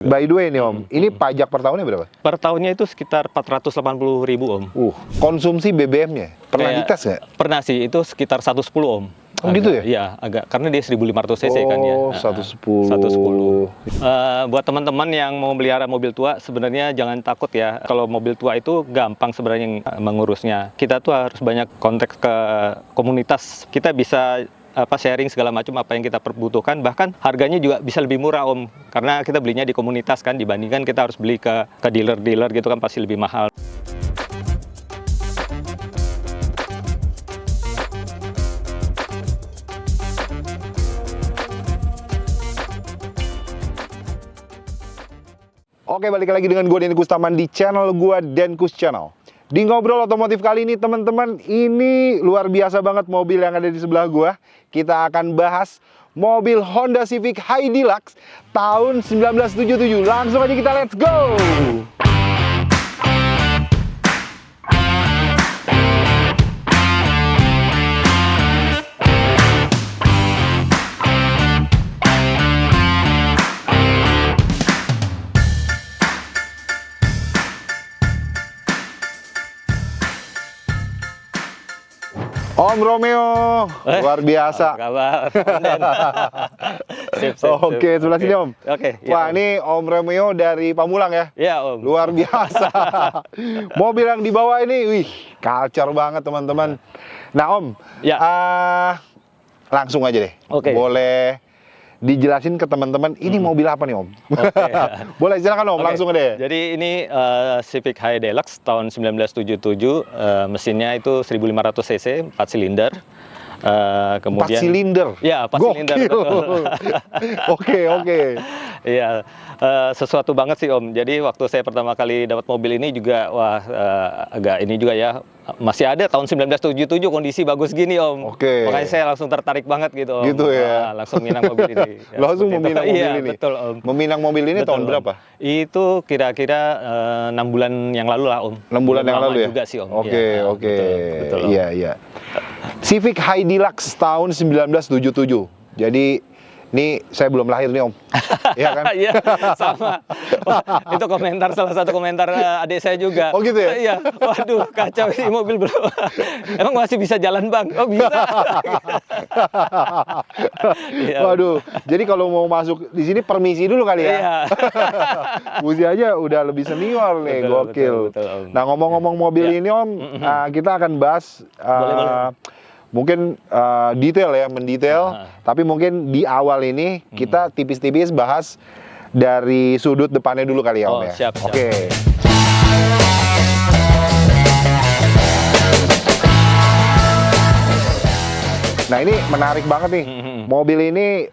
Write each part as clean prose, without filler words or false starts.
By the way nih Om, ini pajak per tahunnya berapa? Per tahunnya itu sekitar 480.000 Om. Konsumsi BBM-nya pernah dites nggak? Pernah sih, itu sekitar 110 Om. Oh gitu ya? Iya, agak karena dia 1500 cc kan ya. Oh, 110. 110. Buat teman-teman yang mau melihara mobil tua, sebenarnya jangan takut ya. Kalau mobil tua itu gampang sebenarnya mengurusnya. Kita tuh harus banyak kontak ke komunitas. Kita bisa sharing segala macam apa yang kita perbutuhkan, bahkan harganya juga bisa lebih murah Om, karena kita belinya di komunitas kan, dibandingkan kita harus beli ke dealer-dealer gitu kan, pasti lebih mahal. Oke, balik lagi dengan gue Denkus Taman di channel gue Denkus Channel. Di ngobrol otomotif kali ini teman-teman, ini luar biasa banget mobil yang ada di sebelah gue. Kita akan bahas mobil Honda Civic High Deluxe tahun 1977. Langsung aja kita let's go! Om Romeo, luar biasa. Apa kabar? Sip. Oke, sebelah sini Om. Oke. Wah, ini Om Romeo dari Pamulang ya? Iya Om. Luar biasa. Mobil yang dibawa ini, wih, culture banget teman-teman. Nah Om, Ya. Langsung aja deh. Oke. Boleh dijelasin ke teman-teman, ini mobil apa nih Om? Oke. Boleh silakan Om, Oke. langsung deh. Jadi ini Civic High Deluxe tahun 1977, mesinnya itu 1500 cc, 4 silinder. Kemudian 4 silinder? Ya, 4 silinder. Betul. Oke. Iya, sesuatu banget sih Om. Jadi waktu saya pertama kali dapat mobil ini juga, wah, agak ini juga ya, masih ada tahun 1977 kondisi bagus gini Om. Oke. Makanya saya langsung tertarik banget gitu Om. Gitu ya? Langsung minang mobil ini. Ya, Langsung seperti itu. meminang mobil Iya, ini? betul Om. Meminang mobil ini Betul, tahun Om. berapa? Itu kira-kira 6 bulan yang lalu lah Om. 6 bulan yang Lama lalu ya? juga sih Om. Oke. Betul, Om. Iya. Civic High Deluxe tahun 1977. Jadi ini saya belum lahir nih Om. Iya kan? Iya, sama. Wah, itu salah satu komentar adik saya juga. Oh gitu ya? Iya. Waduh, kacau sih mobil bro. Emang masih bisa jalan Bang? Oh bisa. Iya. Waduh. Jadi kalau mau masuk di sini permisi dulu kali ya. Iya. Buzi aja udah lebih senior nih, Betul, gokil. betul, Om. Nah ngomong-ngomong mobil Ya. ini Om, kita akan bahas Boleh. mungkin detail ya, mendetail. Tapi mungkin di awal ini kita tipis-tipis bahas dari sudut depannya dulu kali ya Om Oh, ya. siap. Oke. Nah ini menarik banget nih. Mobil ini,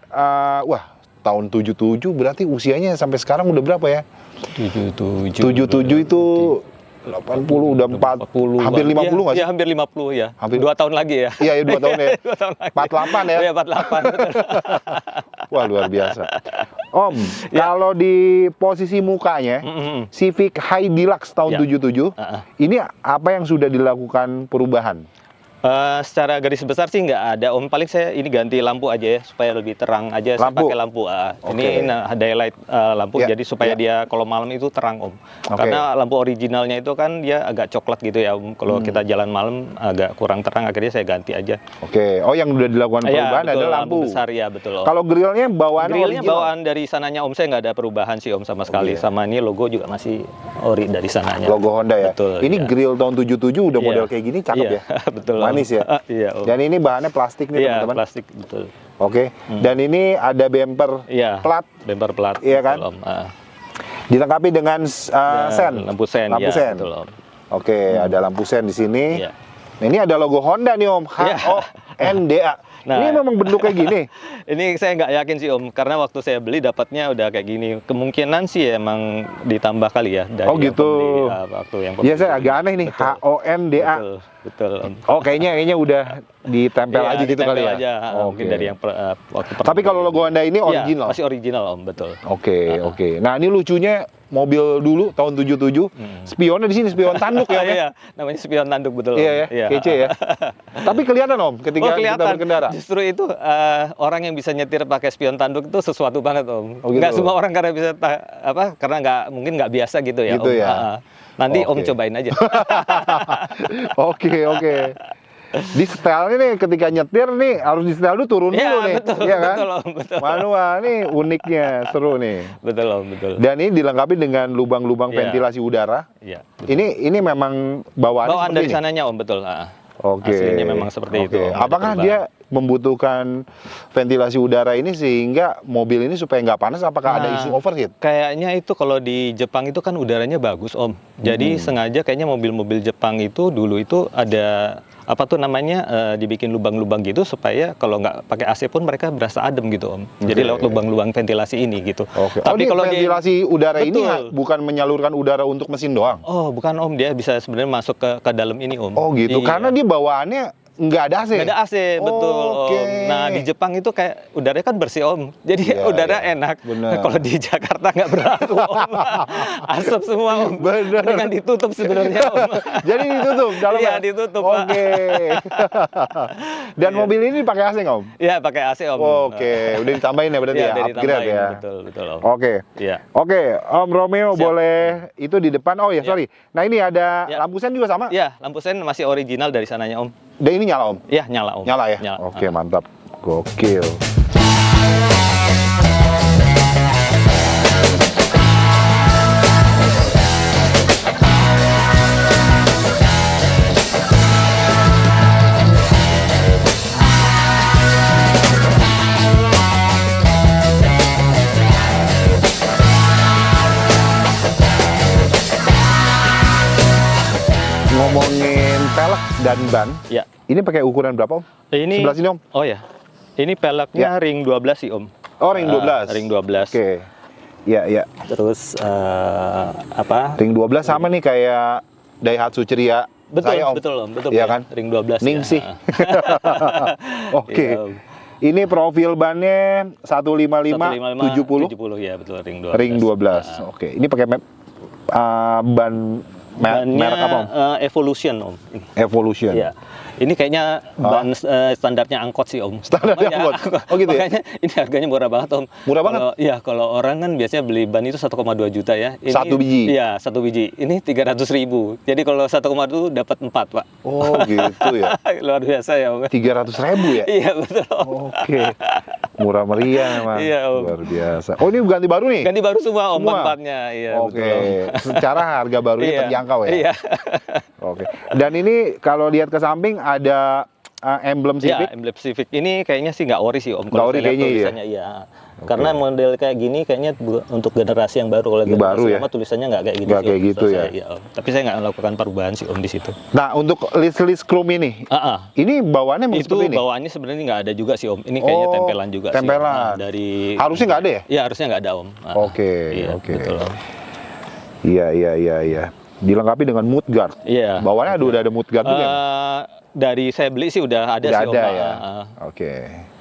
wah tahun 77 berarti usianya sampai sekarang udah berapa ya? 77 itu 80 udah 40 hampir 50 nggak sih? Iya, hampir 50 ya. Hampir. 2 tahun lagi ya. Iya, 2 tahun ya. 2 tahun lagi. 48 ya? Iya, 48. Betul. Wah, luar biasa. Om, Ya. kalau di posisi mukanya Civic High Deluxe tahun Ya. 77, ini apa yang sudah dilakukan perubahan? Secara garis besar sih nggak ada Om, paling saya ini ganti lampu aja ya supaya lebih terang aja. Saya Lampu? pakai lampu Oke. ini daylight lampu, Ya, jadi supaya ya. dia kalau malam itu terang Om. Oke. Karena lampu originalnya itu kan dia agak coklat gitu ya Om, kalau kita jalan malam agak kurang terang, akhirnya saya ganti aja. Oke, oh yang udah dilakukan perubahan betul, adalah lampu. besar ya, betul Om. Kalau grillnya bawaannya Grillnya original? bawaan dari sananya Om, saya nggak ada perubahan sih Om sama sekali. Iya. Sama ini logo juga masih ori dari sananya. Logo Honda ya? Betul, Ini iya. grill tahun 77 udah Iya. model kayak gini, cakep Iya, ya? betul Om. Manis ya? Iya Om. Dan ini bahannya plastik nih Iya, teman-teman. plastik, betul. Oke, dan ini ada bumper Iya. plat, Bumper plat. Iya kan? Betul, Om. dilengkapi dengan sen. Lampu sen. Lampu ya, sen. Betul Om. Oke, ada lampu sen di sini. Iya. Nah, ini ada logo Honda nih Om, Iya. HONDA. Nah. Ini memang bentuk kayak gini. Ini saya nggak yakin sih Om, karena waktu saya beli dapatnya udah kayak gini. Kemungkinan sih emang ditambah kali ya dari Oh, yang gitu. pembeli, waktu yang Iya, saya agak aneh nih, Betul. HONDA. Betul Om. Oh, kayaknya udah ditempel Iya, aja gitu kali ditempel ya. aja, mungkin dari yang waktu Tapi kalau logo Honda ini Iya, original. masih original Om, betul. Oke. Nah, ini lucunya mobil dulu tahun 77. Spionnya di sini, spion tanduk ya, Om ya? Iya, namanya spion tanduk betul. Om. Iya ya, kece ya. Tapi kelihatan Om ketika kita berkendara. Justru itu orang yang bisa nyetir pakai spion tanduk itu sesuatu banget Om. Oh, gitu. Nggak semua orang karena bisa karena mungkin nggak biasa gitu ya Gitu Om. ya. Nanti Om Oke. cobain aja. Oke. Di setelnya nih ketika nyetir nih harus di setel dulu turun Iya, dulu nih. betul, Iya kan? betul, Om, betul. Manual nih uniknya, seru nih. Betul Om, betul. Dan ini dilengkapi dengan lubang-lubang Iya. ventilasi udara. Iya. Ini memang bawaannya Bawaan seperti dari ini. sananya Om, betul. Oke. Aslinya memang seperti itu. Om, Apakah dari dia membutuhkan ventilasi udara ini sehingga mobil ini supaya nggak panas? Apakah ada Nah, isu overheat? Kayaknya itu kalau di Jepang itu kan udaranya bagus Om. Jadi sengaja kayaknya mobil-mobil Jepang itu dulu itu ada apa tuh namanya dibikin lubang-lubang gitu supaya kalau nggak pakai AC pun mereka berasa adem gitu Om. Jadi Oke. lewat lubang-lubang ventilasi ini gitu. Oke. Tapi Ini kalau ventilasi udara ini Betul. bukan menyalurkan udara untuk mesin doang. Oh bukan Om, dia bisa sebenarnya masuk ke dalam ini Om. Oh gitu. Iya. Karena dia bawaannya nggak ada AC. Nggak ada AC, betul Oke. Om. Nah di Jepang itu kayak udaranya kan bersih Om. Jadi Iya, udara iya. enak. Bener. Nah, kalau di Jakarta nggak berlaku Om. Asap semua Om. Bener. Dengan ditutup sebenarnya Om. Jadi ditutup dalamnya. Iya, ditutup, Pak. Oke. Dan Iya. mobil ini pakai AC nggak Om? Iya pakai AC Om. Oke, udah ditambahin ya berarti Iya, ya, udah upgrade ditambahin, ya. Betul, betul Om. Oke. Iya. Oke, Om Romeo Siap. boleh itu di depan. Oh ya, Iya. sorry. Nah, ini ada Iya. lampu sen juga sama. Iya, lampu sen masih original dari sananya Om. Dan ini nyala Om. Iya, nyala Om. Nyala ya? Nyala. Oke, mantap. Gokil. Ngomongin pelek dan ban, Iya. ini pakai ukuran berapa Om? Ini Sebelah sini Om. Oh ya. Ini peleknya ring 12 sih Om. Oh, ring 12. Ring 12. Oke. Iya. Terus apa? Ring 12 sama nih kayak Daihatsu Ceria. Betul, saya, Om. betul Om, betul. Iya ya. kan? Ring 12. Ningsih. Ya. Oke. Iya, Om. Ini profil bannya 155 70 70 ya, betul ring 12. ring 12. Oke. Ini pakai ban Bannya merek apa Om? Evolution Om. Ini. Evolution. Iya. Ini kayaknya ban standarnya angkot sih Om. Standarnya Makanya- angkot? Oh, gitu ya? Makanya ini harganya murah banget Om. Murah banget? Iya, kalau orang kan biasanya beli ban itu 1,2 juta ya. Ini, Satu biji? Iya, 1 biji. Ini 300.000. Jadi kalau 1,2 dapat 4 Pak. Oh gitu ya. Luar biasa ya Om. 300.000 ya? Iya betul Om. Oke. Murah meriah memang. Iya, Om. Luar biasa. Oh ini ganti baru nih? Ganti baru semua Om Semua? ban-bannya. Iya, Oke. betul Om. Secara harga barunya Iya, terjangkau ya? Iya. Oke. Dan ini kalau lihat ke samping ada emblem Iya, Civic. emblem Civic. Ini kayaknya sih nggak ori sih Om. Nggak Kalau ori saya lihat kayaknya ya? tulisannya iya. Karena model kayak gini kayaknya untuk generasi yang baru. Kalau Yang generasi baru ya? lama tulisannya nggak kayak gini Nggak sih, kayak Om. gitu ya? Iya, Om. Tapi saya nggak melakukan perubahan sih Om di situ. Nah untuk list chrome ini, ini bawaannya memang Itu seperti ini? bawaannya sebenarnya nggak ada juga sih Om. Ini kayaknya Oh, tempelan juga tempelan. sih. Om. Dari Harusnya nggak ada ya? Iya, harusnya nggak ada Om. Oke, Iya, oke. betul Om. Iya. Dilengkapi dengan mudguard. Iya. Bawaannya udah ada mudguard juga. Dari saya beli sih udah ada Udah sih Om. ada ya. Oke.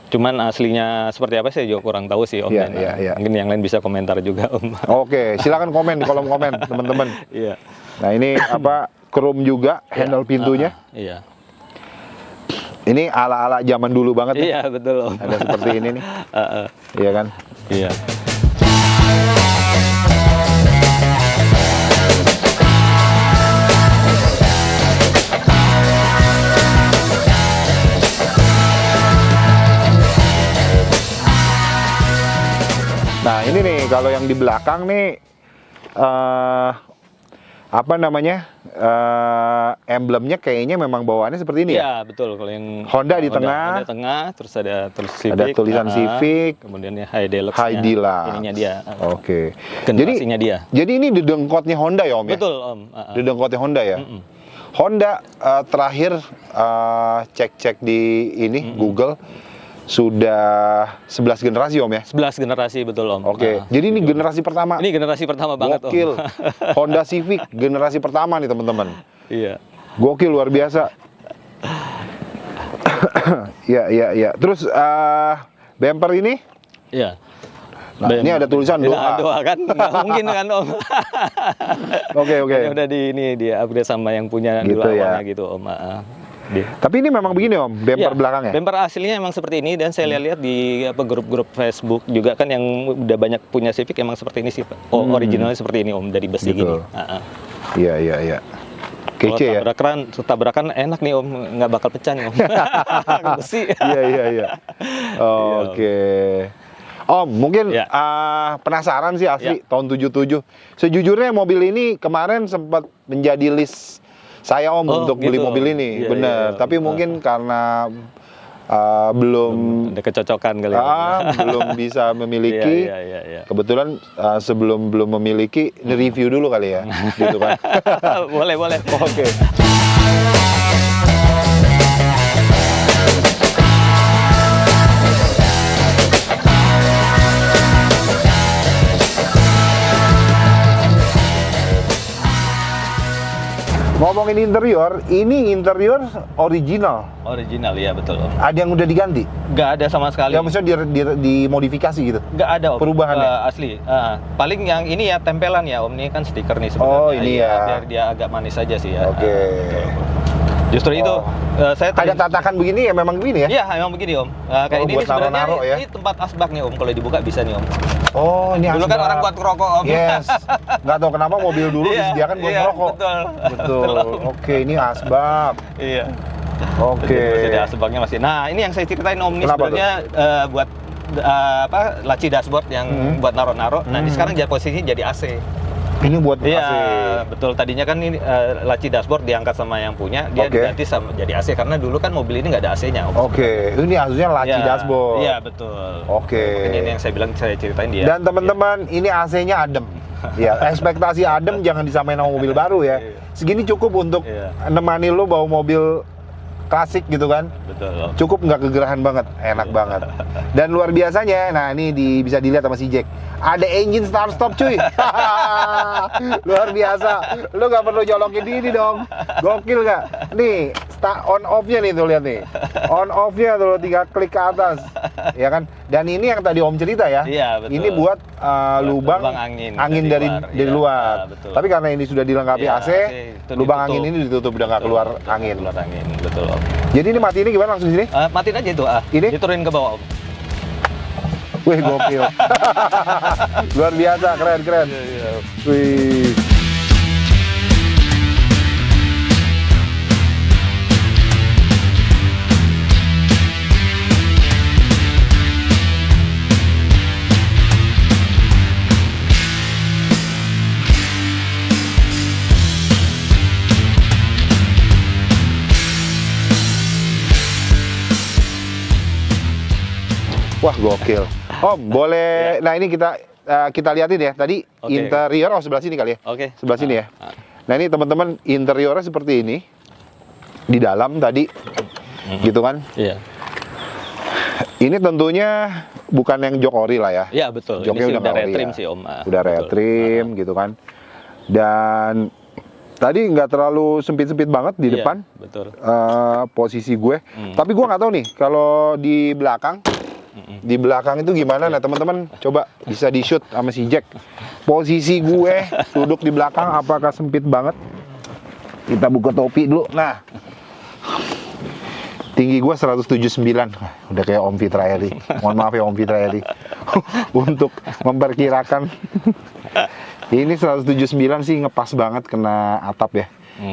Cuman aslinya seperti apa saya juga kurang tahu sih Om. Iya, Dan, iya. Mungkin yang lain bisa komentar juga Om. Oke, silakan komen di kolom komen teman-teman. Iya. Nah ini apa? Chrome juga handle pintunya. Iya. Ini ala-ala zaman dulu banget nih. Iya betul Om. Ada seperti ini nih. Iya kan? Iya. Nah ini nih kalau yang di belakang nih apa namanya emblemnya kayaknya memang bawaannya seperti ini ya. Iya betul kalau yang Honda di tengah. Honda tengah, terus ada Civic, Ada tulisan Civic. kemudian ya High Deluxe. High Deluxe. Ininya dia. Oke. Generasinya dia. Jadi ini dedengkotnya Honda ya Om ya? Betul Om. Dedengkotnya Honda ya. Honda terakhir cek-cek di ini Google sudah 11 generasi Om ya. 11 generasi betul Om. Oke. Jadi ini generasi pertama. Ini generasi pertama banget Gokil. Om. Honda Civic generasi pertama nih teman-teman. Iya. Gokil luar biasa. Iya. Terus bumper ini Iya. Nah, ini ada tulisan doa. Doa kan, nggak mungkin kan Om. Oke. Ini udah dia upgrade sama yang punya Gitu dulu ya. awalnya gitu Om. Tapi ini memang begini Om, bumper Iya, belakangnya. Bumper aslinya emang seperti ini dan saya lihat di grup-grup Facebook juga kan yang udah banyak punya Civic emang seperti ini sih Pak. Originalnya seperti ini Om, dari besi Gitu. gini. Iya. Kalau Kece ya. tabrakan enak nih Om, nggak bakal pecah nih Om. Besi. Iya. Oke. Om, mungkin Ya. penasaran sih asli tahun 77. Sejujurnya mobil ini kemarin sempat menjadi list saya Om untuk beli gitu. mobil ini, Iya, bener. iya. Tapi mungkin karena belum Ada kecocokan kali ya. belum bisa memiliki. Iya. Kebetulan sebelum belum memiliki, review dulu kali ya, gitu kan. boleh. Oke. Ngomongin interior, ini interior original. Original ya betul Om. Ada yang udah diganti? Nggak ada sama sekali. Ya maksudnya dimodifikasi gitu? Nggak ada Om. Perubahannya? Asli. Paling yang ini ya tempelan ya Om, ini kan stiker nih sebenarnya. Oh, ini ya. Biar dia agak manis aja sih ya. Oke. Justru itu saya Ada tatakan begini ya, memang begini ya? Iya, memang begini Om. Kayak ini buat sebenarnya naro-naro ya? ini tempat asbak nih Om. Kalau dibuka bisa nih Om. Oh, ini Dulu kan asbak. orang buat ngerokok Om. Yes. Nggak tahu kenapa mobil dulu Iya, disediakan buat iya, merokok. betul. Oke, ini asbak. Iya. Oke. Jadi masih ada asbaknya masih. Nah, ini yang saya ceritain Om, ini Kenapa sebenarnya buat laci dashboard yang buat naro-naro. Nah, ini sekarang jadi posisinya jadi AC. Ini buat Iya, AC. betul. Tadinya kan ini laci dashboard diangkat sama yang punya, dia Oke. diganti sama jadi AC karena dulu kan mobil ini nggak ada AC-nya. Om. Oke, ini aslinya laci Iya, dashboard. Iya, betul. Oke. Makanya ini yang saya bilang saya ceritain dia. Dan teman-teman, ini AC-nya adem. Ya, ekspektasi adem jangan disamain sama mobil baru ya. Iya. Segini cukup untuk Iya. nemani lo bawa mobil klasik gitu kan. Betul. Om. Cukup nggak kegerahan banget, enak banget. Dan luar biasanya, nah ini bisa dilihat sama si Jack. Ada engine start stop cuy. Luar biasa. Lu nggak perlu jolokin ini dong. Gokil nggak? Nih, on off-nya nih tuh lihat nih. On off-nya tuh tinggal klik ke atas. Ya kan? Dan ini yang tadi Om cerita ya. Iya, betul. Ini buat lubang angin dari Iya, luar. betul. Tapi karena ini sudah dilengkapi Iya, AC, itu lubang ditutup. angin ini ditutup udah nggak keluar Betul, angin. Keluar angin, betul Om. Jadi ini mati ini gimana langsung sini? Matiin aja itu Ini? diturunin ke bawah Om. Wih, gokil. Luar biasa, keren. Wih. Wah, gokil. Om, boleh. Nah, ini kita liatin ya. Tadi Oke. interior sebelah sini kali ya. Oke. Sebelah sini ya. Nah, ini teman-teman interiornya seperti ini. Di dalam tadi gitu kan. Iya. Ini tentunya bukan yang jok ori lah ya. Iya, betul. Joknya Ini sih udah udah nggak ori retrim ya. sih Om. Udah Betul. retrim gitu kan. Dan tadi nggak terlalu sempit-sempit banget di Iya, depan. betul. Posisi gue. Tapi gue nggak tahu nih kalau di belakang. Di belakang itu gimana? Nah, teman-teman coba bisa di shoot sama si Jack. Posisi gue duduk di belakang apakah sempit banget? Kita buka topi dulu. Nah, tinggi gue 179. Udah kayak Om Fitrayadi. Mohon maaf ya Om Fitrayadi. Untuk memperkirakan ini 179 sih ngepas banget kena atap ya.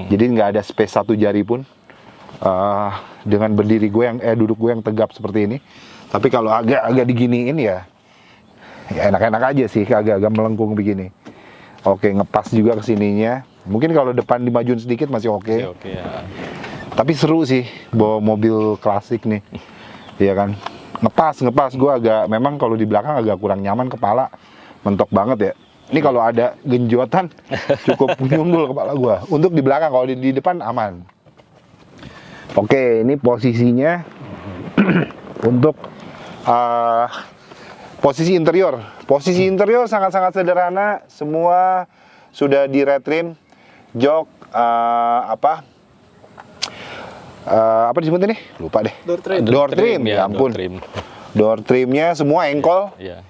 Jadi nggak ada space satu jari pun. Dengan berdiri gue yang duduk gue yang tegap seperti ini. Tapi kalau agak diginiin ya enak-enak aja sih, agak-agak melengkung begini. Oke, ngepas juga ke sininya. Mungkin kalau depan dimajuin sedikit masih oke. Oke ya. Tapi seru sih bawa mobil klasik nih. Iya kan? Ngepas gue memang kalau di belakang agak kurang nyaman, kepala mentok banget ya. Ini kalau ada genjotan cukup nyundul kepala gue. Untuk di belakang, kalau di depan aman. Oke, ini posisinya untuk posisi interior. Posisi interior sangat-sangat sederhana. Semua sudah di retrim. Jok apa disebut ini? Lupa deh. Door trim. Ya ampun. Door trimnya semua engkol. Iya.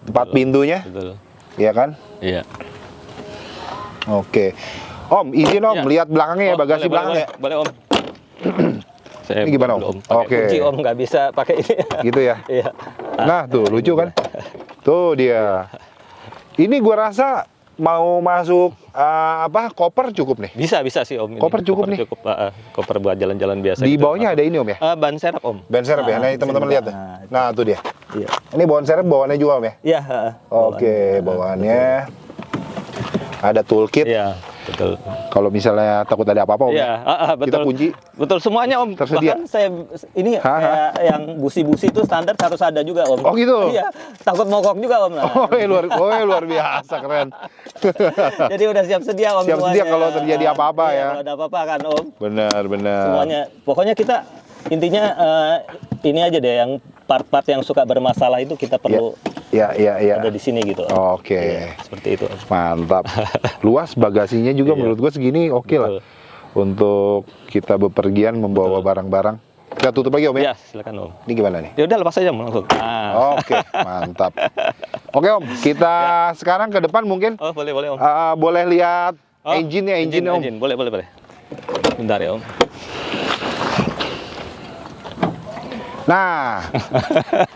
Empat pintunya, Betul. ya kan? Iya. Oke. Om, izin Om, Ya. lihat belakangnya ya, Oh, bagasi boleh, belakang boleh, ya. boleh, Om. Saya Ini gimana, Om? belum pakai Oke. kunci, Om, nggak bisa pakai ini. Gitu ya. Iya. Nah, tuh lucu kan? Tuh dia. Ini gua rasa mau masuk koper cukup nih. Bisa sih, Om. Ini. Koper cukup nih. Cukup, koper buat jalan-jalan biasa. Di gitu. bawahnya ada ini Om ya. Ban serep, Om. Ban serep ya. Nah, ini bisa teman-teman juga. lihat tuh. Nah, tuh dia. Iya. Ini bawaan serep bawaannya juga Om ya. Iya, Oke, bawaannya ada toolkit. Iya, betul. Kalau misalnya takut ada apa-apa Om. Iya, ya. betul. Kita kunci. Betul semuanya, Om. Tersedia. Bahkan saya ini kayak yang busi-busi itu standar harus ada juga, Om. Oh, gitu? Iya, takut mogok juga, Om. Nah. Luar biasa keren. Jadi udah siap sedia, Om. Siap sedia semuanya. kalau terjadi apa-apa Iya, ya. Kalau ada apa-apa kan, Om. Benar. Semuanya. Pokoknya kita intinya ini aja deh yang part-part yang suka bermasalah itu kita perlu Iya. ada di sini gitu. Oke. Iya, seperti itu. Mantap. Luas bagasinya juga Iya. menurut gue segini oke lah. Betul. Untuk kita bepergian membawa barang-barang. Kita tutup lagi Om ya. Ya, silakan, Om. Ini gimana nih? Ya udah lepas aja langsung. Nah. Oke, mantap. Oke Om, kita sekarang ke depan mungkin Oh, boleh, Om. boleh lihat Oh, engine-nya Om. engine. Boleh. Bentar ya, Om. Nah,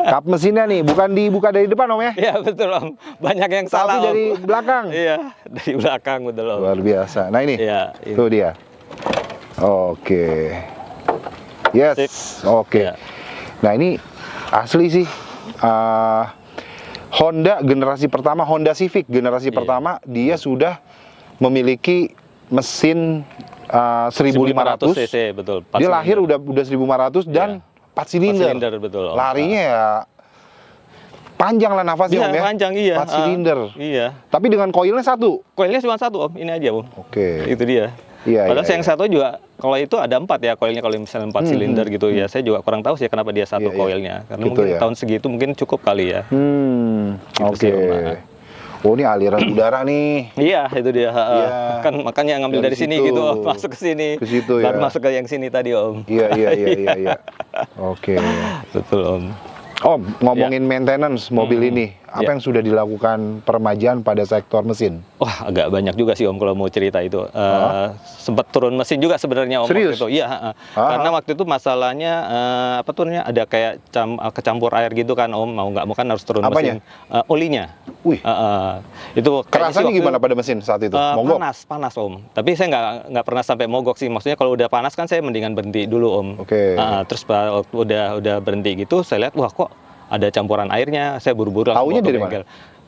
kap mesinnya nih bukan dibuka dari depan Om ya, Iya, betul, Om. Banyak yang salah, tapi dari Om. belakang. Iya, dari belakang, betul, Om. Luar biasa. Nah ini, Iya, ini. tuh dia. Oke. Yes, oke. Iya. Nah ini asli sih. Honda generasi pertama, Honda Civic generasi Iya. pertama, dia sudah memiliki mesin 1500 cc, betul. Dia lahir udah 1500 dan 4 silinder. Betul, Om. Larinya ya panjang lah nafasnya Iya, Om ya. panjang, iya. 4 silinder. Iya. Tapi dengan koilnya satu. Koilnya cuma satu, Om. Ini aja, Om. Oke. Itu dia. Iya, Padahal iya, yang iya. satu juga, kalau itu ada 4 ya koilnya, kalau misalnya 4 silinder gitu ya. Saya juga kurang tahu sih kenapa dia satu Iya, iya. koilnya. Karena Gitu mungkin ya. tahun segitu mungkin cukup kali ya. Oke. sih, Om. Oh ini aliran udara nih. Iya, itu dia. Iya. Kan makanya ngambil Dari dari sini situ. gitu, Om. Masuk ke sini. Ke situ ya. Baru masuk ke yang sini tadi, Om. Iya. Oke. Betul, Om. Om, ngomongin maintenance mobil ini, apa Iya. yang sudah dilakukan peremajaan pada sektor mesin? Wah, agak banyak juga sih, Om, kalau mau cerita itu. Sempat turun mesin juga sebenarnya, Om. Serius? Waktu itu. Iya, karena waktu itu masalahnya apa tuh namanya, ada kayak kecampur air gitu kan, Om. Mau nggak mau kan harus turun Apanya? mesin. Olinya. Wih, Itu kayaknya sih kerasanya waktu gimana itu, pada mesin saat itu? Mogok? panas, Om. Tapi saya nggak pernah sampai mogok sih. Maksudnya kalau udah panas kan saya mendingan berhenti dulu, Om. Oke. Terus waktu udah berhenti gitu, saya lihat, wah kok ada campuran airnya. Saya buru-buru langsung Taunya bawa ke dari bengkel.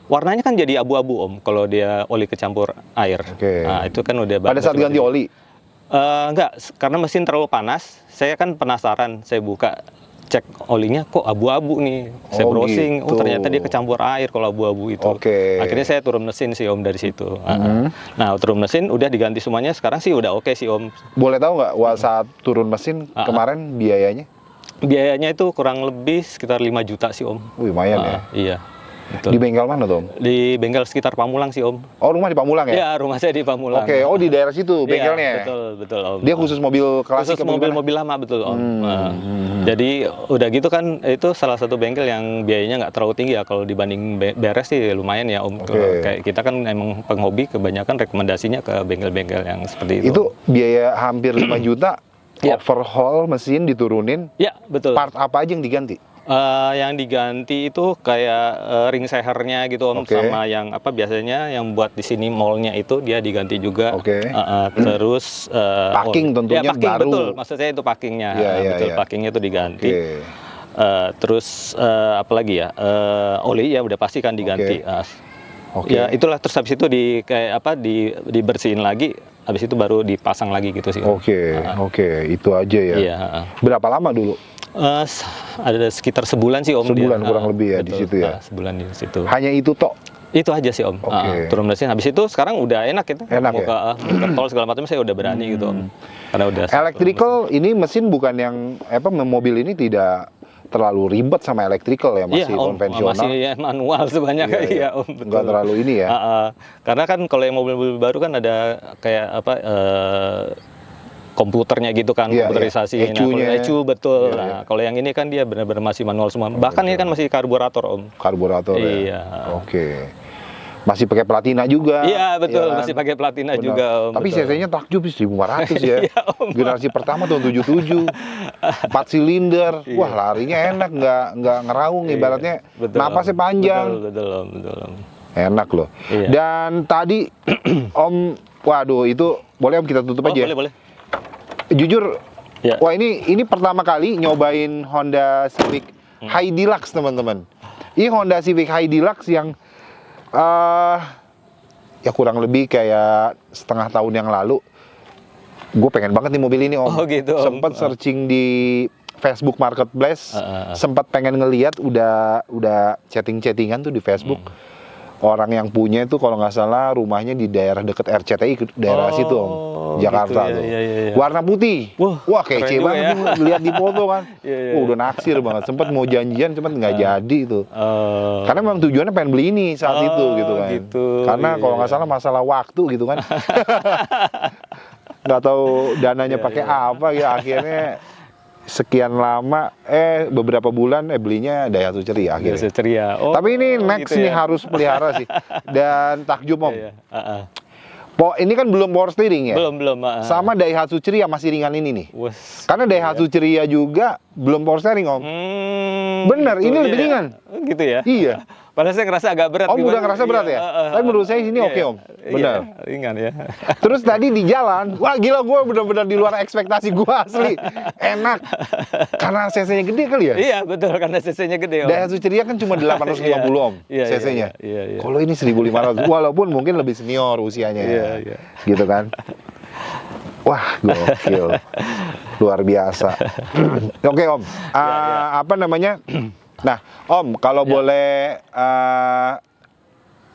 Warnanya kan jadi abu-abu, Om, kalau dia oli kecampur air. Oke. Nah, itu kan udah Pada saat ganti oli? Enggak, karena mesin terlalu panas. Saya kan penasaran, saya buka cek olinya kok abu-abu nih. Saya Oh, browsing, gitu. ternyata dia kecampur air kalau abu-abu itu. Oke. Akhirnya saya turun mesin sih, Om, dari situ. Nah, turun mesin udah diganti semuanya. Sekarang sih udah oke sih, Om. Boleh tahu nggak saat turun mesin kemarin biayanya? Biayanya itu kurang lebih sekitar 5 juta sih, Om. Wih, lumayan ya. Iya. Di Betul. bengkel mana tuh Om? Di bengkel sekitar Pamulang sih, Om. Oh rumah di Pamulang ya? Iya, rumah saya di Pamulang. Oke, oh di daerah situ Iya, bengkelnya? betul, Om. Dia khusus mobil klasik Khusus apa gimana? mobil lama, betul, Om. Jadi udah gitu kan, itu salah satu bengkel yang biayanya nggak terlalu tinggi ya. Kalau dibanding beres sih lumayan ya, Om. Oke. Kayak kita kan emang penghobi, kebanyakan rekomendasinya ke bengkel-bengkel yang seperti itu. Itu biaya hampir 5 juta, Iya. overhaul mesin diturunin, Ya, betul. part apa aja yang diganti? Yang diganti itu kayak ring sehernya gitu, Om, Oke. sama yang apa biasanya yang buat di sini mallnya itu dia diganti juga. Oke. Terus Packing tentunya ya, packing, baru. betul. Maksud saya itu packingnya, Iya, iya, betul. iya. Packingnya itu diganti. Oke. Terus apa lagi ya? Oli ya udah pasti kan diganti. Oke. Ya itulah, terus habis itu dibersihin lagi, habis itu baru dipasang lagi gitu sih. Oke, itu aja ya. Iya. Berapa lama dulu? Ada sekitar sebulan sih, Om. Sebulan dia. kurang lebih ya di Betul. situ ya? Sebulan di situ. Hanya itu tok. Itu aja sih, Om. Oke. Turun mesin. Habis itu sekarang udah enak gitu. Enak mau ya? ke tol segala macam saya udah berani gitu, Om. Karena udah Electrical ini mesin bukan yang mobil ini tidak terlalu ribet sama electrical ya, masih iya, Om, konvensional. masih ya, manual sebanyak Iya, iya. iya, Om. Betul. Nggak terlalu ini ya. Karena kan kalau yang mobil-mobil baru kan ada kayak apa komputernya gitu kan, Iya, komputerisasi. iya. ECU-nya. Nah, ECU betul. Iya, iya. Nah, kalau yang ini kan dia benar-benar masih manual semua. Bahkan ini kan masih karburator, Om. Karburator Iya. ya. Oke. Masih pakai platina juga. Iya, betul. ya kan? Masih pakai platina Benar. juga, Om. Tapi betul. cc-nya takjub 1.500 ya. Iya, Om. Generasi pertama tahun 77. 4 silinder. Iya. Wah, larinya enak, nggak ngeraung Iya, ibaratnya. betul, Napasnya Om. panjang. Betul, Om. Betul, Om. Enak loh. Iya. Dan tadi Om, waduh itu boleh Om kita tutup Oh, aja. boleh. Jujur, Ya. wah ini pertama kali nyobain Honda Civic High Deluxe teman-teman. Ini Honda Civic High Deluxe yang ya kurang lebih kayak setengah tahun yang lalu. Gue pengen banget nih mobil ini Om. Oh, gitu, Om. Sempet searching di Facebook Marketplace, sempat pengen ngeliat udah chatting-chattingan tuh di Facebook. Orang yang punya itu kalau nggak salah rumahnya di daerah deket RCTI, daerah situ Om, Jakarta gitu, tuh. iya. Warna putih. Wah, kece keren juga banget ya. nih, lihat di foto kan. Iya. Udah naksir banget. Sempet mau janjian, sempet nggak jadi itu. Karena memang tujuannya pengen beli ini saat itu gitu kan. Gitu. Karena kalau nggak salah masalah waktu gitu kan. Nggak tahu dananya pakai apa ya, akhirnya sekian lama beberapa bulan belinya Daihatsu Ceria akhirnya. Daihatsu Ceria. Oh, Tapi ini next gitu nih ya. harus pelihara sih. Dan takjub Om. Iya. Ini kan belum power steering ya. Belum. Sama Daihatsu Ceria masih ringan ini nih. Wes. Karena Daihatsu Ceria juga belum power steering Om. Bener, Gitu, ini lebih iya. ringan. Gitu ya. Iya. Padahal saya ngerasa agak berat. Om gimana? udah ngerasa berat ya? Tapi menurut saya sini oke, Om. Benar. Iya, ringan ya. Terus tadi di jalan, wah gila gue bener-bener di luar ekspektasi gue asli. Enak. Karena cc-nya gede kali ya? Iya, betul, karena cc-nya gede, Om. Daihatsu Ceria kan cuma 850 Om Iya, cc-nya. iya. Kalau ini 1.500, walaupun mungkin lebih senior usianya ya. Iya. Gitu kan. Wah, gokil. Luar biasa. Oke, Om. Apa namanya? Nah, Om, kalau boleh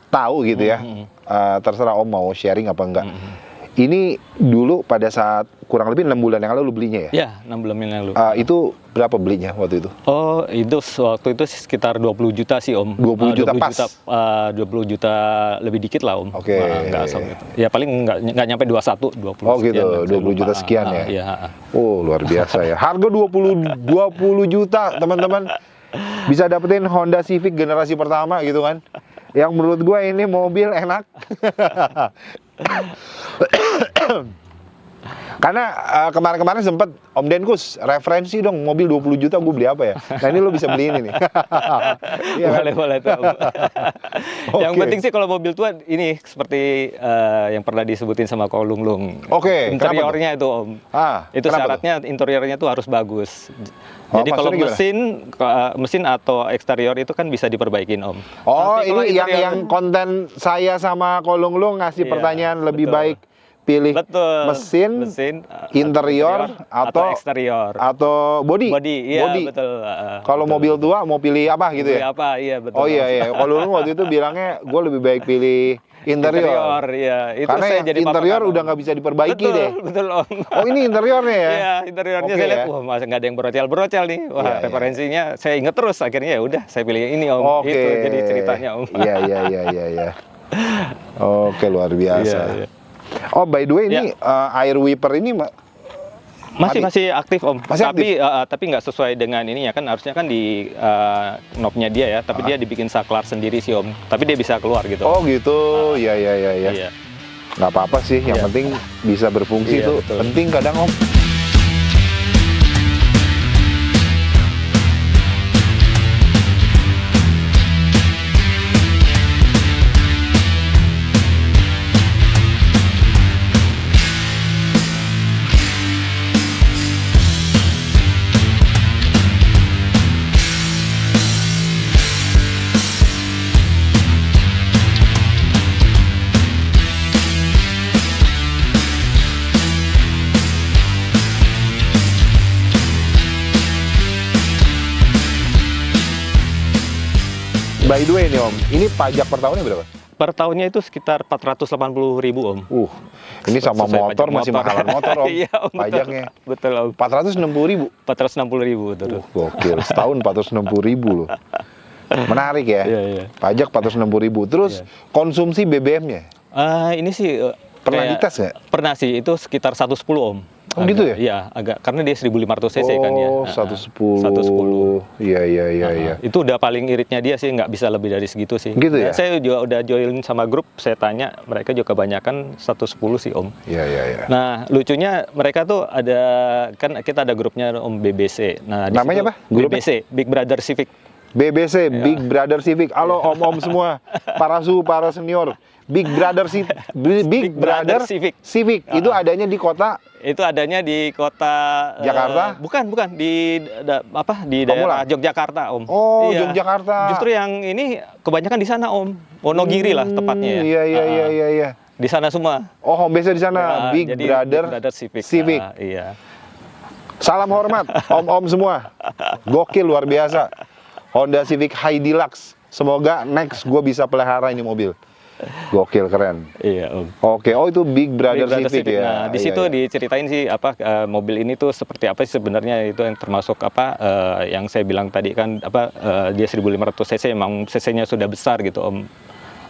tahu gitu ya, terserah Om mau sharing apa enggak. Ini dulu pada saat kurang lebih 6 bulan yang lalu belinya ya? Ya, 6 bulan yang lalu. Itu berapa belinya waktu itu? Oh, itu waktu itu sekitar 20 juta sih, Om. 20 juta pas? 20 juta lebih dikit lah, Om. Oke. Nggak gitu. Ya paling nggak nyampe 21, 20 Oh sekian. gitu, Saya 20 juta lupa. sekian ya? Iya. Oh, luar biasa ya. Harga 20 juta, teman-teman. Bisa dapetin Honda Civic generasi pertama gitu kan. Yang menurut gue ini mobil enak. Karena kemarin-kemarin sempet Om Denkus referensi dong mobil 20 juta gue beli apa ya. Nah ini lo bisa beli ini nih. Iya kan? Boleh tuh, Om. Yang Oke. penting sih kalau mobil tua ini seperti yang pernah disebutin sama Ko Lung Lung. Oke, Interiornya itu, Om. kenapa Itu tuh? syaratnya interiornya tuh harus bagus. Oh, Jadi kalau maksudnya mesin atau eksterior itu kan bisa diperbaikin, Om. Oh, Tapi kalau ini interior- yang konten saya sama Kolung Lung ngasih Iya, pertanyaan lebih betul. baik pilih Betul. mesin, interior atau eksterior. atau body. Iya, betul. Kalau betul. mobil tua mau pilih apa gitu Pilih ya? apa? Iya, betul. Oh iya. Kalau lu waktu itu bilangnya gue lebih baik pilih interior. Iya. Itu Karena saya yang jadi interior patokan, udah Om. nggak bisa diperbaiki Betul, deh. Betul, Om. Oh ini interiornya ya? Iya, interiornya Oke saya lihat, ya. wah masa nggak ada yang berocel nih. Wah, Iya, iya. referensinya saya inget terus. Akhirnya ya udah, saya pilih ini, Om. Oke. Itu jadi ceritanya, Om. Iya. Oke, luar biasa. Iya. Oh, by the way ini air wiper ini Masih aktif, Om. Masih Tapi nggak sesuai dengan ininya kan, harusnya kan di knobnya dia ya, tapi dia dibikin saklar sendiri sih, Om. Tapi dia bisa keluar gitu. Oh gitu, iya. Iya. Nggak apa-apa sih, yang Iya. penting bisa berfungsi Iya, itu betul. penting kadang Om. By the way nih Om, ini pajak per tahunnya berapa? Per tahunnya itu sekitar 480.000, Om. Ini sama Sesuai motor pajak masih motor. mahalan motor Om. Iya, Om, betul. Pajaknya. Betul, Om. 460.000. 460.000 terus. Gokil, setahun 460.000 loh. Menarik ya. Iya. Pajak 460.000. Terus konsumsi BBM-nya Ini sih pernah kayak- dites nggak? Pernah sih, itu sekitar 110, Om. Oh, gitu ya? Iya, agak karena dia 1500 cc kan ya. Oh, 110. 110. Iya, iya. Itu udah paling iritnya dia sih, nggak bisa lebih dari segitu sih. Gitu ya? Saya juga udah join sama grup, saya tanya, mereka juga kebanyakan 110 sih Om. Iya. Nah, lucunya mereka tuh ada, kan kita ada grupnya Om BBC. Nah, di Namanya situ apa? Grupnya? BBC, Big Brother Civic. BBC, Big Brother Civic. Halo om-om semua, para senior. Big Brother Big Brother Civic. Civic. Itu adanya di kota Itu adanya di kota Jakarta? Bukan di di daerah Yogyakarta, Om. Oh, Iya. Yogyakarta. Justru yang ini kebanyakan di sana, Om. Wonogiri lah tepatnya ya. Iya. Di sana semua. Oh, home base di sana. Big jadi Brother Big Brother Civic. Civic. Iya. Salam hormat om-om semua. Gokil luar biasa. Honda Civic High Deluxe. Semoga next gue bisa pelihara ini mobil. Gokil, keren. Iya, Om. Oke, oh itu Big Brother, Civic ya. Nah, di situ diceritain sih mobil ini tuh seperti apa sih sebenarnya, itu yang termasuk yang saya bilang tadi kan dia 1500 cc, emang cc-nya sudah besar gitu, Om.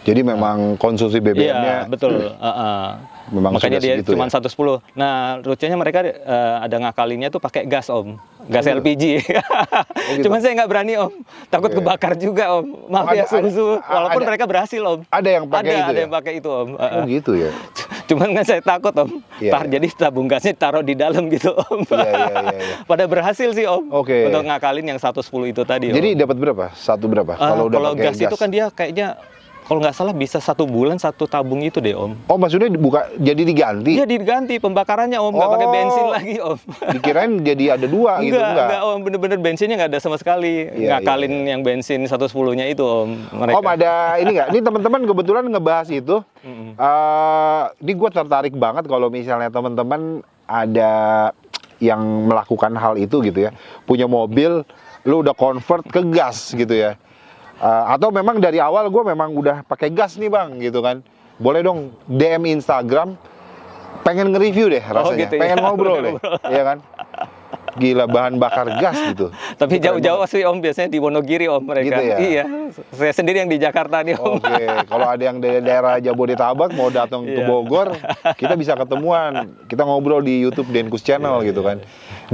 Jadi memang konsumsi BBM-nya Iya, betul. memang Makanya sudah dia segitu cuma ya? 110. Nah, lucunya mereka ada ngakalinnya tuh pakai gas, Om. Gas LPG. gitu? Cuman saya nggak berani, Om. Takut Oke. kebakar juga, Om. Maaf ada- ya, susu. Walaupun ada- mereka berhasil, Om. Ada yang pakai itu Ada ya? yang pakai itu, Om. Oh gitu ya? Cuman kan saya takut, Om. Iya, iya. Jadi tabung gasnya taruh di dalam gitu, Om. Iya. Pada berhasil sih, Om. Oke. Untuk ngakalin yang 110 itu tadi, Om. Jadi dapat berapa? Satu berapa? Kalau udah Kalau pakai gas itu kan dia kayaknya kalau nggak salah bisa 1 bulan 1 tabung itu deh, Om. Oh, maksudnya jadi diganti? Dia diganti pembakarannya, Om. Nggak pakai Oh. bensin lagi, Om. Dikirain jadi ada dua gitu, Enggak, Om. Bener-bener bensinnya nggak ada sama sekali. Iya, Ngakalin yang bensin 110-nya itu, Om. Mereka. Om ada ini nggak? Ini teman-teman kebetulan ngebahas itu. Ini gue tertarik banget kalau misalnya teman-teman ada yang melakukan hal itu gitu ya. Punya mobil, lu udah convert ke gas gitu ya. Atau memang dari awal gue memang udah pakai gas nih bang gitu kan. Boleh dong DM Instagram. Pengen nge-review deh rasanya. gitu ya. Pengen ngobrol deh. Iya kan? Gila bahan bakar gas gitu. Tapi jauh-jauh sih, Om. Biasanya di Wonogiri, Om, mereka. Gitu ya? Iya. Saya sendiri yang di Jakarta nih, Om. Oke, kalau ada yang dari daerah Jabodetabek mau datang ke Iya. Bogor, kita bisa ketemuan. Kita ngobrol di YouTube Denkus Channel gitu kan.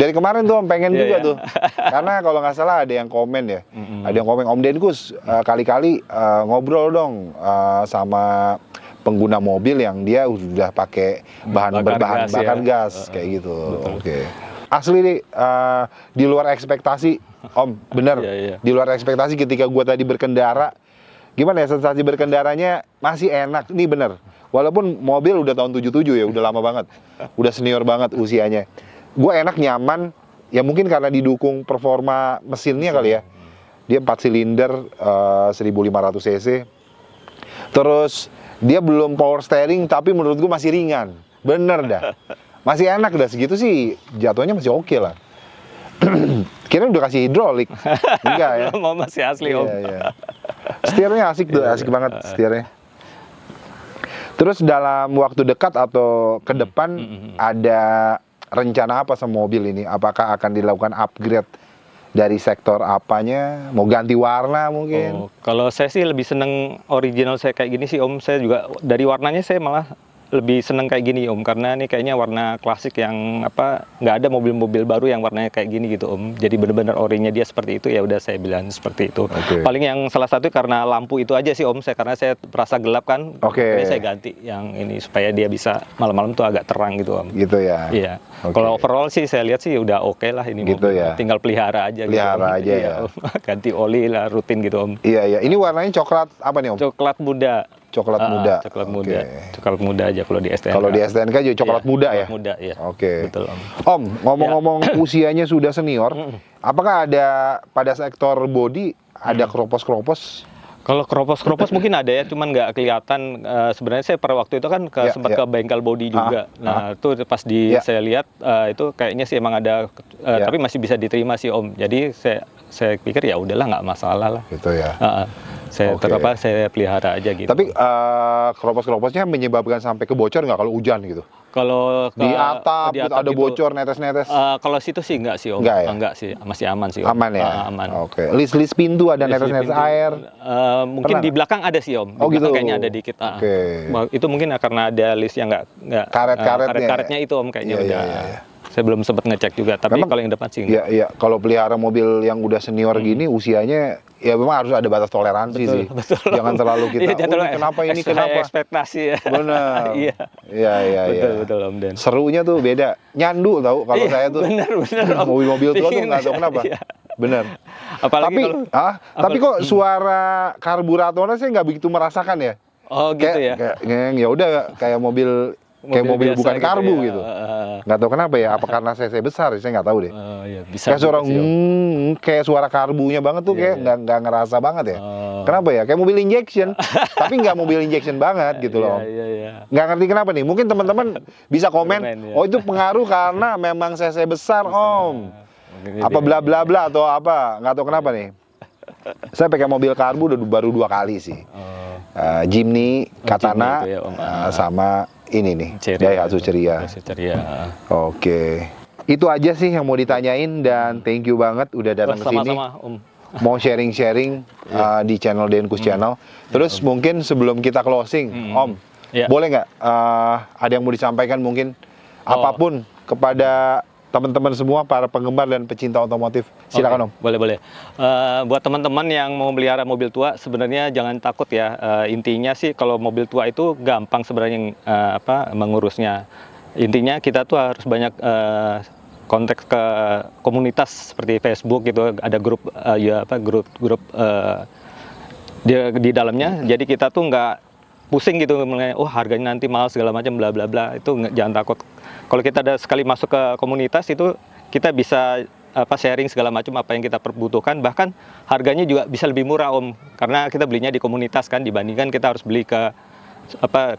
Dari kemarin tuh Om pengen Iya, juga iya. tuh. Karena kalau nggak salah ada yang komen ya. Ada yang komen, Om Denkus kali-kali ngobrol dong sama pengguna mobil yang dia udah pakai bahan berbahan gas, bakar ya. gas kayak gitu. Oke. Asli nih di luar ekspektasi, Om, bener. Iya. Di luar ekspektasi ketika gua tadi berkendara. Gimana ya sensasi berkendaranya masih enak. Nih bener. Walaupun mobil udah tahun 77 ya, udah lama banget. Udah senior banget usianya. Gua enak, nyaman. Ya mungkin karena didukung performa mesinnya kali ya. Dia 4 silinder 1500 cc. Terus dia belum power steering tapi menurut gua masih ringan. Bener dah. Masih enak dah, segitu sih jatuhnya masih oke lah. Kira udah kasih hidrolik. Enggak ya? Mau masih asli, Om. Iya. Setirnya asik tuh, asik banget setirnya. Terus dalam waktu dekat atau ke depan ada rencana apa sama mobil ini? Apakah akan dilakukan upgrade dari sektor apanya? Mau ganti warna mungkin? Oh, kalau saya sih lebih seneng original saya kayak gini sih, Om. Saya juga dari warnanya saya malah lebih seneng kayak gini, Om, karena ini kayaknya warna klasik yang nggak ada mobil-mobil baru yang warnanya kayak gini gitu, Om. Jadi bener-bener orinya dia seperti itu, ya udah saya bilang seperti itu. Oke. Paling yang salah satu karena lampu itu aja sih, Om. Karena saya merasa gelap kan, Oke. jadi saya ganti yang ini supaya dia bisa malam-malam tuh agak terang gitu, Om. Gitu ya? Iya. Oke. Kalau overall sih saya lihat sih udah oke lah ini Gitu mobil. ya? Tinggal pelihara aja. Pelihara aja Iya, ya? Om. Ganti oli lah rutin gitu, Om. Iya. Ini warnanya coklat apa nih Om? Coklat muda. Coklat muda. Coklat Oke. muda. Coklat muda aja kalau di STNK. Kalau di STNK juga coklat Iya, muda ya? Coklat muda, iya. Oke. Betul, Om. Om, ngomong-ngomong usianya sudah senior, apakah ada pada sektor bodi ada keropos-keropos? Kalau keropos-keropos mungkin ada ya, cuman nggak kelihatan. Sebenarnya saya pada waktu itu kan Ya, sempat ya. ke bengkel body juga. Nah, itu pas Ya. saya lihat itu kayaknya sih emang ada, Ya. tapi masih bisa diterima sih, Om. Jadi saya pikir ya udahlah, nggak masalah lah. Gitu ya. Saya Oke. saya pelihara aja gitu. Tapi keropos-keroposnya menyebabkan sampai ke bocor nggak kalau hujan gitu? kalau Di atap, di gitu, ada gitu, bocor, netes-netes? kalau situ sih enggak sih, Om. Enggak ya? Enggak sih, masih aman sih, Om. Aman ya? Aman. Oke. List-list pintu ada Dari netes-netes pintu, air? mungkin Pernah di belakang ada sih, Om. Di Oh, belakang gitu. kayaknya ada dikit. Oke. Itu mungkin karena ada list yang nggak Karet-karetnya. karet-karetnya itu, Om, kayaknya Iya, udah iya, iya. Saya belum sempat ngecek juga, tapi Memang- kalau yang depan sih Iya, iya. Kalau pelihara mobil yang udah senior gini, usianya ya memang harus ada batas toleransi Betul, sih. betul. Jangan terlalu kita, Iya, jangan terlalu kenapa ini, high kenapa? ekspektasi ya. Benar. Iya. Iya, iya, Betul, iya. betul Om Den. Serunya tuh beda. Nyandu tahu kalau Iya, saya tuh. benar, Om. Mobil-mobil tua tuh Dingin. nggak tahu kenapa. Iya. Benar. Apalagi kalau Tapi kok suara karburatornya saya nggak begitu merasakan ya. oh gitu ya. Kayak ngeng, ya udah kayak mobil mobil biasa bukan karbu ya. gitu. Nggak tahu kenapa ya. Apa karena CC besar? Saya nggak tahu deh. Iya, bisa Kayak suara juga sih, Om. kayak suara karbunya banget tuh, Iya, kayak iya. nggak ngerasa banget ya. Oh. Kenapa ya? Kayak mobil injection, tapi nggak mobil injection banget gitu loh. Iya, iya. Nggak ngerti kenapa nih. Mungkin teman-teman bisa komen, Komen, ya. oh itu pengaruh karena memang CC besar om. Mungkin Apa ini- bla bla bla atau apa? Nggak tahu kenapa nih. Saya pakai mobil karbu baru 2 kali sih. Oh, Jimny, Katana, Jimny itu ya, Om. sama ini nih, Ceria. Daihatsu Ceria. Daihatsu Ceria. Oke. Itu aja sih yang mau ditanyain dan thank you banget udah datang ke sini. Sama-sama, Om. Mau sharing-sharing di channel Denkus Channel. Terus mungkin sebelum kita closing, Om, Ya. boleh nggak ada yang mau disampaikan mungkin apapun kepada teman-teman semua para penggemar dan pecinta otomotif. Silakan Om. Boleh. Buat teman-teman yang mau melihara mobil tua, sebenarnya jangan takut ya. Intinya sih kalau mobil tua itu gampang sebenarnya mengurusnya. Intinya kita tuh harus banyak kontak ke komunitas seperti Facebook gitu. Ada grup grup di dalamnya. Jadi kita tuh nggak pusing gitu mengenai harganya nanti mahal segala macam bla bla bla. Itu jangan takut. Kalau kita ada sekali masuk ke komunitas itu kita bisa sharing segala macam apa yang kita perbutuhkan, bahkan harganya juga bisa lebih murah Om, karena kita belinya di komunitas kan, dibandingkan kita harus beli ke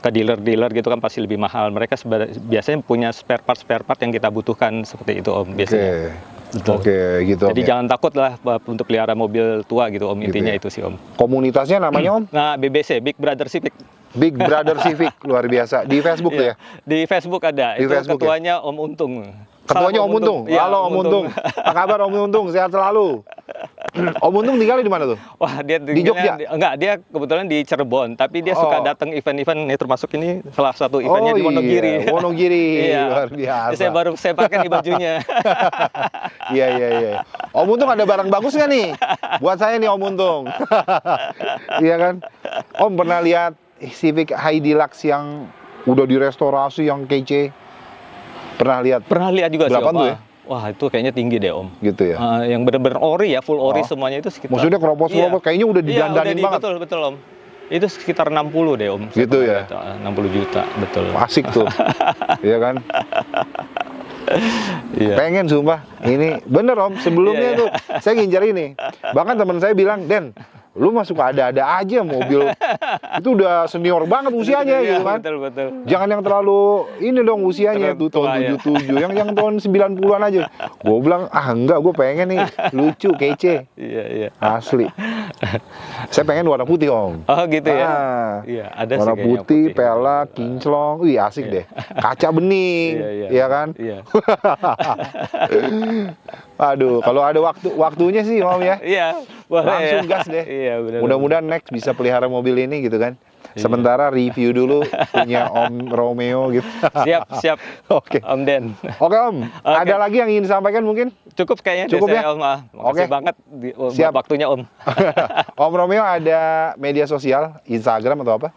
dealer gitu kan pasti lebih mahal. Mereka biasanya punya spare part yang kita butuhkan seperti itu Om biasanya. Betul. Oke, gitu. Jadi Om, ya. jangan takut lah untuk pelihara mobil tua gitu Om, Gitu intinya ya. itu sih Om. Komunitasnya namanya Om? Nah, BBC, Big Brother Civic. Big Brother Civic, luar biasa. Di Facebook tuh ya? Di Facebook ada. Di Itu Facebook ya? ketuanya Om Untung. Ketuanya Salam Om Untung. Iya, Halo Om Untung. Apa kabar Om Untung? Sehat selalu. Om Untung tinggalnya di mana tuh? Wah, dia Di Jogja? enggak, dia kebetulan di Cirebon, tapi dia suka Oh. datang event-event nih, termasuk ini salah satu eventnya di Wonogiri. Iya. Wonogiri, Iya. luar biasa. Saya pakai di bajunya. Iya. Om Untung ada barang bagus nggak nih? Buat saya nih Om Untung. Iya kan? Om pernah lihat Civic High Deluxe yang udah direstorasi yang kece? Pernah lihat? Pernah lihat juga sih Berapaan Om. tuh ya? Wah, itu kayaknya tinggi deh Om. Gitu ya? Yang bener-bener ori ya, full ori Oh. semuanya itu sekitar. Maksudnya keropos-keropos kayaknya udah didandanin banget. Betul Om. Itu sekitar 60 deh Om. Saya Gitu pernah ya? lihat, 60 juta, betul. Asik tuh. Iya kan? Iya. Pengen sumpah. Ini bener Om, sebelumnya Iya, tuh saya ngincar ini. Bahkan teman saya bilang, Den, lu masuk ada-ada aja mobil. Itu udah senior banget usianya Iya, gitu kan. Betul. Jangan yang terlalu ini dong usianya tuh Tua, ya. tahun 77, yang tahun 90-an aja. Gue bilang, enggak, gue pengen nih lucu, kece. Iya. Asli. Saya pengen warna putih, Om. Oh gitu ya. Iya, ada sih Warna kayaknya putih, pelak, kinclong. Wih, asik deh. Kaca bening. Iya. Iya kan? Iya. Aduh, kalau ada waktunya sih, Om ya. Iya, boleh Langsung ya. gas deh. Iya, benar. Mudah-mudahan next bisa pelihara mobil ini gitu kan. Iya. Sementara review dulu punya Om Romeo gitu. Siap. Oke. Om Den. Oke Om, ada lagi yang ingin disampaikan mungkin? Cukup kayaknya Cukup dari ya? saya Om. Makasih Oke. banget buat Siap. waktunya Om. Om Romeo ada media sosial, Instagram atau apa?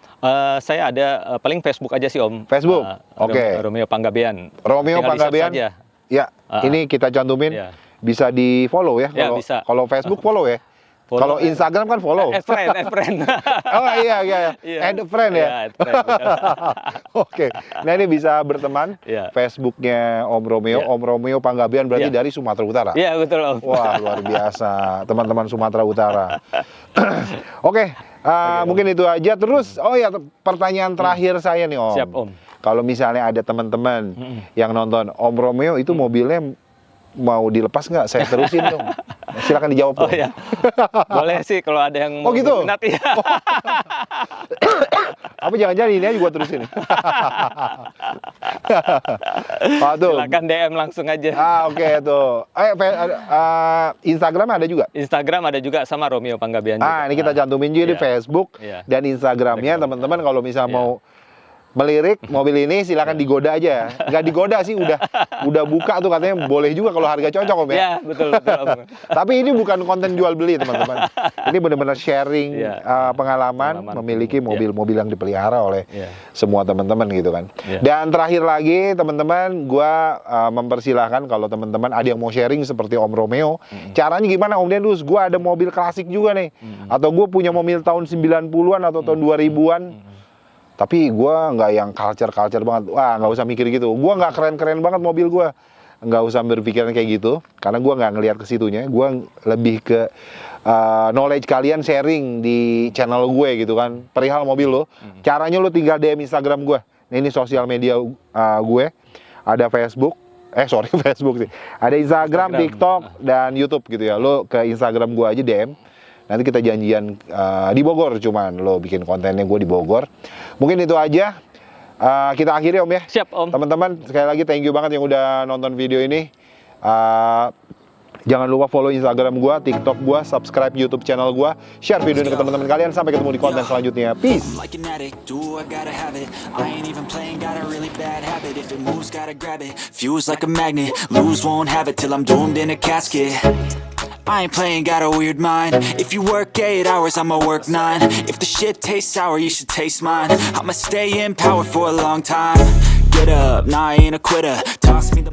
Saya ada paling Facebook aja sih Om. Facebook? Oke. Romeo Panggabean. Romeo Tinggal di-search Panggabean. aja. Ya, ini kita cantumin. Iya. Bisa di follow ya. Ya, Kalau bisa. kalau Facebook follow ya. Follow. Kalau Instagram kan follow. Add friend. Oh iya. Iya. Add friend ya. Iya, add friend, betul. Oke. Nah ini bisa berteman. Iya. Facebooknya Om Romeo. Iya. Om Romeo Panggabean berarti Iya. dari Sumatera Utara. Iya, betul Om. Wah luar biasa teman-teman Sumatera Utara. Oke, mungkin itu aja. Terus, oh ya pertanyaan terakhir saya nih Om. Siap Om. Kalau misalnya ada teman-teman yang nonton Om Romeo itu mobilnya mau dilepas nggak? Saya terusin dong. Silakan dijawab Oh dong. ya. Boleh sih kalau ada yang Oh, mau gitu? berminat ya. Apa jangan-jangan ini aja gua terusin? Tuh. Silakan DM langsung aja. Oke tuh. Instagram ada juga? Instagram ada juga sama Romeo Panggabean juga. Ini kita cantumin juga di Iya. Facebook Iya. dan Instagramnya teman-teman kalau misalnya Iya. mau melirik mobil ini silakan digoda aja. Nggak digoda sih, udah buka tuh katanya boleh juga kalau harga cocok Om ya. Ya, betul Om. Tapi ini bukan konten jual beli teman-teman. Ini benar-benar sharing pengalaman memiliki mobil-mobil yang dipelihara oleh semua teman-teman gitu kan. Dan terakhir lagi teman-teman, gua mempersilahkan kalau teman-teman ada yang mau sharing seperti Om Romeo, caranya gimana Om Dendus? Gua ada mobil klasik juga nih, atau gue punya mobil tahun 90-an atau tahun 2000-an. Tapi gue nggak yang culture banget. Wah, nggak usah mikir gitu. Gue nggak keren-keren banget mobil gue. Nggak usah berpikiran kayak gitu. Karena gue nggak ngelihat ke situnya. Gue lebih ke knowledge kalian sharing di channel gue gitu kan. Perihal mobil lo. Caranya lo tinggal DM Instagram gue. Nah, ini sosial media gue. Ada Facebook. Facebook sih. Ada Instagram, TikTok, dan YouTube gitu ya. Lo ke Instagram gue aja DM. Nanti kita janjian di Bogor, cuman lo bikin kontennya gue di Bogor. Mungkin itu aja. Kita akhiri Om ya. Siap Om. Teman-teman, sekali lagi thank you banget yang udah nonton video ini. Jangan lupa follow Instagram gue, TikTok gue, subscribe YouTube channel gue, share video ini ke teman-teman kalian. Sampai ketemu di konten selanjutnya. Peace. Like an addict, do I gotta have it. I ain't even playing, got a really bad habit. If it moves, gotta grab it. Fuse like a magnet, lose, won't have it till I'm doomed in a casket. I ain't playing, got a weird mind. If you work 8 hours, I'ma work 9. If the shit tastes sour, you should taste mine. I'ma stay in power for a long time. Get up, nah, I ain't a quitter. Toss me the